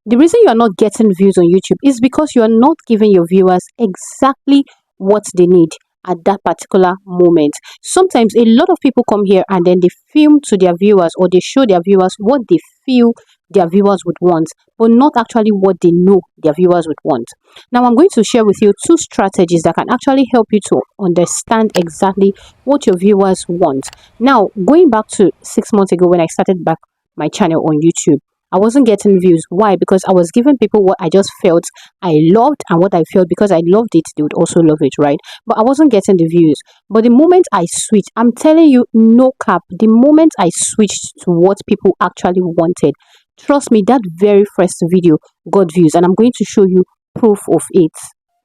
The reason you are not getting views on YouTube is because you are not giving your viewers exactly what they need at that particular moment. Sometimes a lot of people come here and then they film to their viewers, or they show their viewers what they feel their viewers would want, but not actually what they know their viewers would want. Now I'm going to share with you two strategies that can actually help you to understand exactly what your viewers want. Now, going back to 6 months ago when I started back my channel on YouTube, I wasn't getting views. Why? Because I was giving people what I just felt I loved, and what I felt because I loved it, they would also love it, right? But I wasn't getting the views. But the moment I switched, I'm telling you, no cap, the moment I switched to what people actually wanted, trust me, that very first video got views, and I'm going to show you proof of it.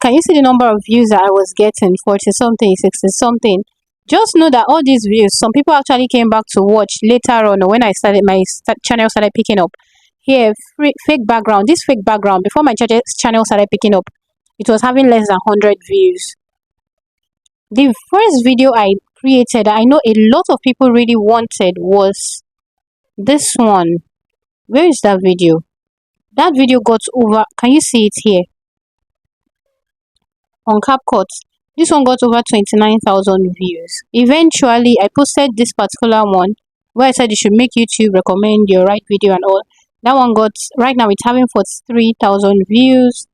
Can you see the number of views that I was getting? 40 something, 60 something. Just know that all these views, some people actually came back to watch later on when I started, my channel started picking up. Here, fake background. This fake background, before my channel started picking up, it was having less than 100 views. The first video I created, I know a lot of people really wanted, was this one. Where is that video? That video got over, can you see it here? On CapCut. This one got over 29,000 views. Eventually, I posted this particular one where I said you should make YouTube recommend your right video and all. That one got, right now it's having 43,000 views.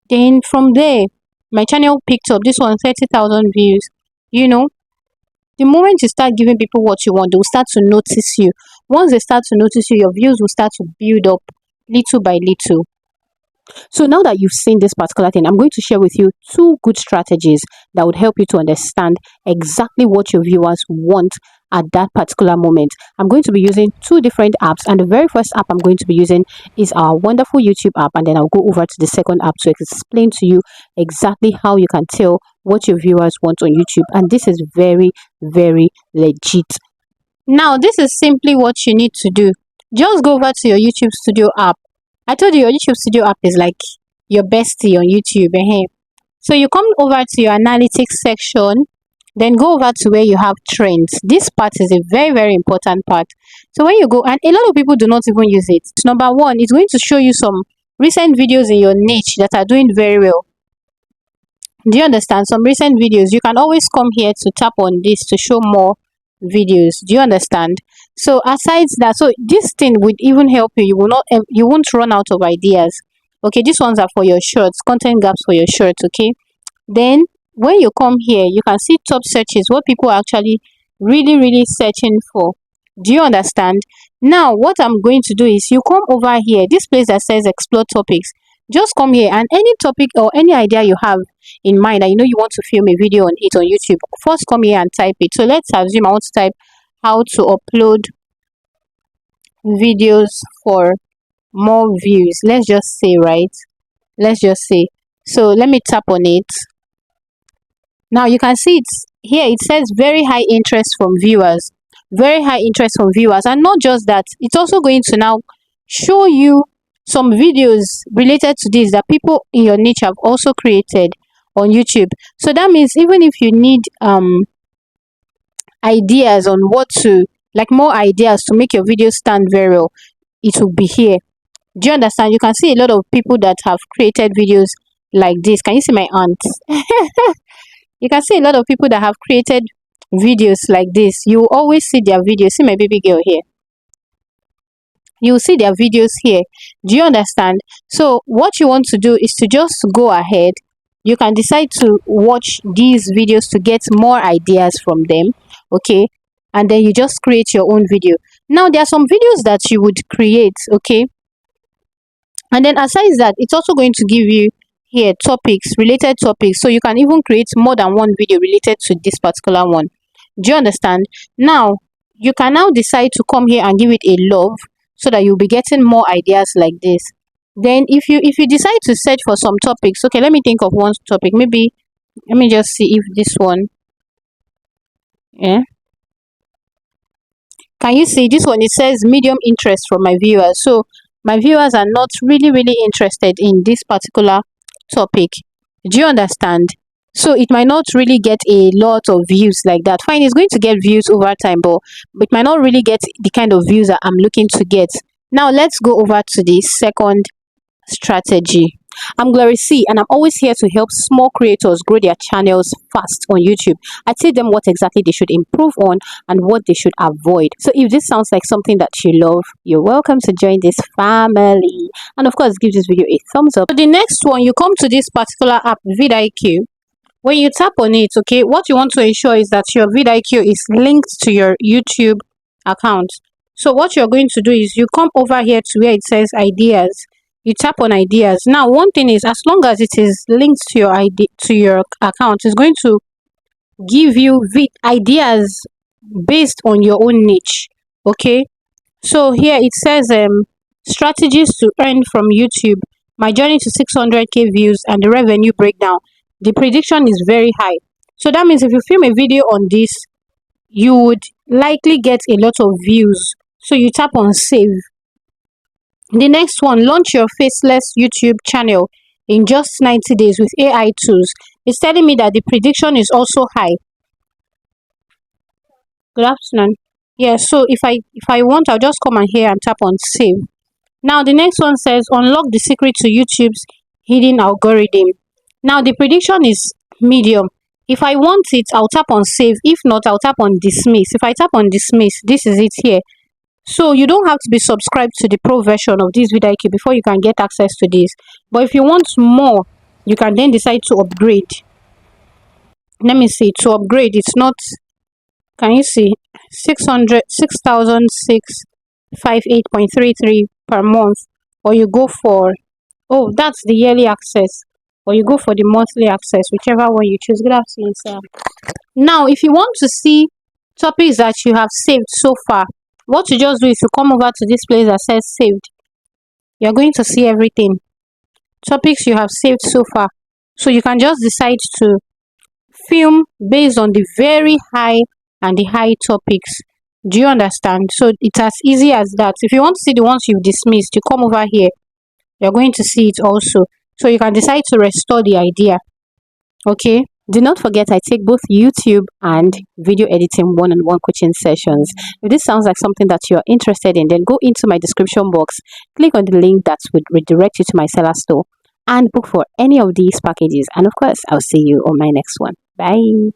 Then from there, my channel picked up. This one, 30,000 views. You know, the moment you start giving people what you want, they will start to notice you. Once they start to notice you, your views will start to build up little by little. So now that you've seen this particular thing, I'm going to share with you two good strategies that would help you to understand exactly what your viewers want at that particular moment. I'm going to be using two different apps, and the very first app I'm going to be using is our wonderful YouTube app, and then I'll go over to the second app to explain to you exactly how you can tell what your viewers want on YouTube. And this is very, very legit. Now, this is simply what you need to do. Just go over to your YouTube Studio app. I told you your YouTube Studio app is like your bestie on YouTube. So you come over to your analytics section, then go over to where you have trends. This part is a very, very important part. So when you go, and a lot of people do not even use it. Number one, it's going to show you some recent videos in your niche that are doing very well. Do you understand? Some recent videos. You can always come here to tap on this to show more videos. Do you understand? So aside that, so this thing would even help you. You won't run out of ideas. Okay, these ones are for your shorts, content gaps for your shorts. Okay, then when you come here, you can see top searches, what people are actually really searching for. Do you understand? Now what I'm going to do is, you come over here, this place that says explore topics. Just come here, and any topic or any idea you have in mind that you know you want to film a video on it on YouTube, first come here and type it. So let's assume I want to type how to upload videos for more views. Let's just say, right? Let's just say. So let me tap on it. Now you can see it's here, it says very high interest from viewers. Very high interest from viewers. And not just that, it's also going to now show you some videos related to this that people in your niche have also created on YouTube. So that means even if you need ideas on what to, like more ideas to make your video stand very well, it will be here. Do you understand? You can see a lot of people that have created videos like this. Can you see my aunt? You can see a lot of people that have created videos like this. You always see their videos. See my baby girl here. You will see their videos here. Do you understand? So what you want to do is to just go ahead. You can decide to watch these videos to get more ideas from them. Okay, and then you just create your own video. Now there are some videos that you would create. Okay, and then aside that, it's also going to give you here topics, related topics, so you can even create more than one video related to this particular one. Do you understand? Now you can now decide to come here and give it a love, so that you'll be getting more ideas like this. Then if you decide to search for some topics, okay, let me think of one topic. Maybe let me just see if this one, yeah, can you see this one? It says medium interest from my viewers. So my viewers are not really interested in this particular topic. Do you understand? So it might not really get a lot of views like that. Fine, it's going to get views over time, but it might not really get the kind of views that I'm looking to get. Now let's go over to the second strategy. I'm Glory C, and I'm always here to help small creators grow their channels fast on YouTube. I tell them what exactly they should improve on and what they should avoid. So if this sounds like something that you love, you're welcome to join this family. And of course, give this video a thumbs up. So the next one, you come to this particular app, VidIQ. When you tap on it, okay, what you want to ensure is that your VidIQ is linked to your YouTube account. So what you're going to do is you come over here to where it says ideas. You tap on ideas. Now, one thing is, as long as it is linked to your account, it's going to give you ideas based on your own niche. Okay, so here it says strategies to earn from YouTube, my journey to 600k views and the revenue breakdown. The prediction is very high, so that means if you film a video on this, you would likely get a lot of views. So you tap on save. The next one, launch your faceless YouTube channel in just 90 days with AI tools. It's telling me that the prediction is also high. Good afternoon. Yeah, so if I want, I'll just come in here and tap on save. Now the next one says unlock the secret to YouTube's hidden algorithm. Now the prediction is medium. If I want it, I'll tap on save. If not, I'll tap on dismiss. If I tap on dismiss, this is it here. So you don't have to be subscribed to the pro version of this VidIQ before you can get access to this. But if you want more, you can then decide to upgrade. Let me see. To upgrade, it's not, can you see, 6,658.33 per month, or you go for, oh, that's the yearly access, or you go for the monthly access, whichever one you choose. Good afternoon, sir. Now, if you want to see topics that you have saved so far, what you just do is you come over to this place that says saved. You're going to see everything, topics you have saved so far. So you can just decide to film based on the very high and the high topics. Do you understand? So it's as easy as that. If you want to see the ones you've dismissed, you come over here. You're going to see it also. So you can decide to restore the idea. Okay. Do not forget, I take both YouTube and video editing one-on-one coaching sessions. If this sounds like something that you're interested in, then go into my description box, click on the link that would redirect you to my seller store, and book for any of these packages. And of course, I'll see you on my next one. Bye.